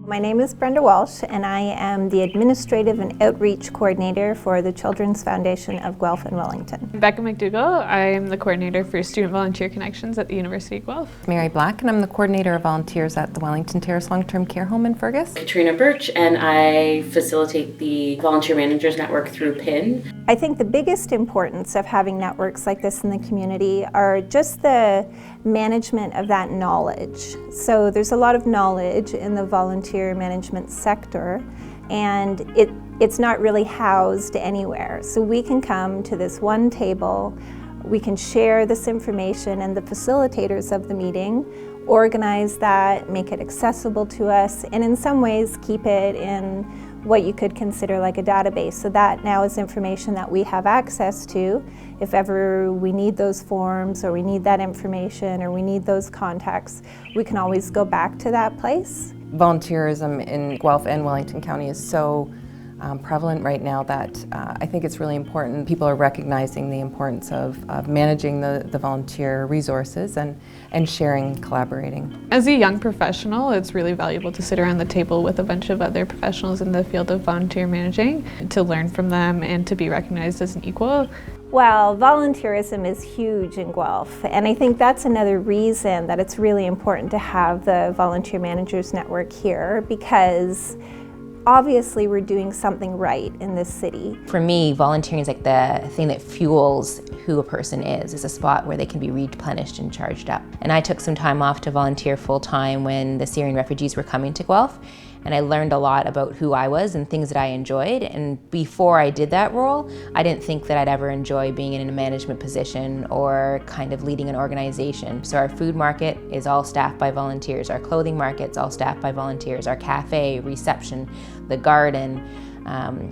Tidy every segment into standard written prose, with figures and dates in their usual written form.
My name is Brenda Walsh, and I am the Administrative and Outreach Coordinator for the Children's Foundation of Guelph and Wellington. Becca McDougall, I am the Coordinator for Student Volunteer Connections at the University of Guelph. Mary Black, and I'm the Coordinator of Volunteers at the Wellington Terrace Long-Term Care Home in Fergus. Katrina Birch, and I facilitate the Volunteer Managers Network through PIN. I think the biggest importance of having networks like this in the community are just the management of that knowledge. So there's a lot of knowledge in the volunteer management sector, and it's not really housed anywhere. So we can come to this one table, we can share this information, and the facilitators of the meeting organize that, make it accessible to us, and in some ways keep it in what you could consider like a database. So that now is information that we have access to if ever we need those forms, or we need that information, or we need those contacts. We can always go back to that place. Volunteerism in Guelph and Wellington County is so prevalent right now that I think it's really important. People are recognizing the importance of managing the volunteer resources and sharing, collaborating. As a young professional, it's really valuable to sit around the table with a bunch of other professionals in the field of volunteer managing, to learn from them and to be recognized as an equal. Well, volunteerism is huge in Guelph, and I think that's another reason that it's really important to have the Volunteer Managers Network here, because obviously we're doing something right in this city. For me, volunteering is like the thing that fuels who a person is. It's a spot where they can be replenished and charged up. And I took some time off to volunteer full-time when the Syrian refugees were coming to Guelph, and I learned a lot about who I was and things that I enjoyed. And before I did that role, I didn't think that I'd ever enjoy being in a management position or kind of leading an organization. So our food market is all staffed by volunteers. Our clothing market's all staffed by volunteers. Our cafe, reception, the garden,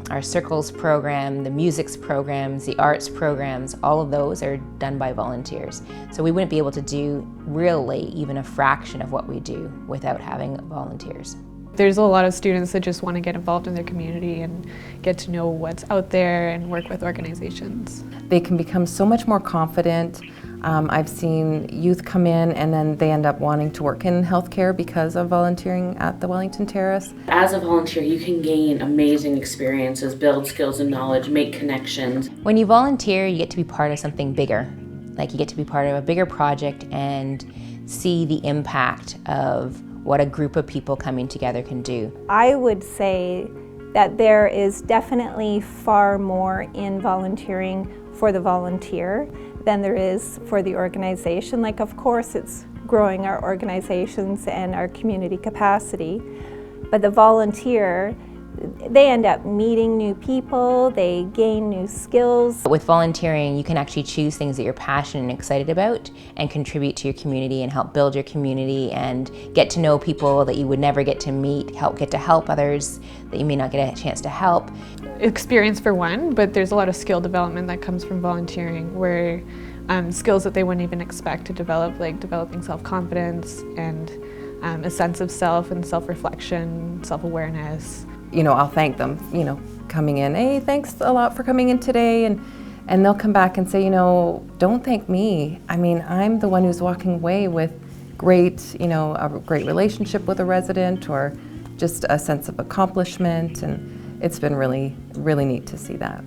our circles program, the musics programs, the arts programs, all of those are done by volunteers. So we wouldn't be able to do really even a fraction of what we do without having volunteers. There's a lot of students that just want to get involved in their community and get to know what's out there and work with organizations. They can become so much more confident. I've seen youth come in and then they end up wanting to work in healthcare because of volunteering at the Wellington Terrace. As a volunteer, you can gain amazing experiences, build skills and knowledge, make connections. When you volunteer, you get to be part of something bigger. Like you get to be part of a bigger project and see the impact of what a group of people coming together can do. I would say that there is definitely far more in volunteering for the volunteer than there is for the organization. Like, of course, it's growing our organizations and our community capacity, but the volunteer, they end up meeting new people, they gain new skills. With volunteering, you can actually choose things that you're passionate and excited about and contribute to your community and help build your community and get to know people that you would never get to meet, get to help others that you may not get a chance to help. Experience for one, but there's a lot of skill development that comes from volunteering, where skills that they wouldn't even expect to develop, like developing self-confidence and a sense of self and self-reflection, self-awareness. You know, I'll thank them, you know, coming in, hey, thanks a lot for coming in today, and they'll come back and say, you know, don't thank me. I mean, I'm the one who's walking away with great, you know, a great relationship with a resident or just a sense of accomplishment, and it's been really, really neat to see that.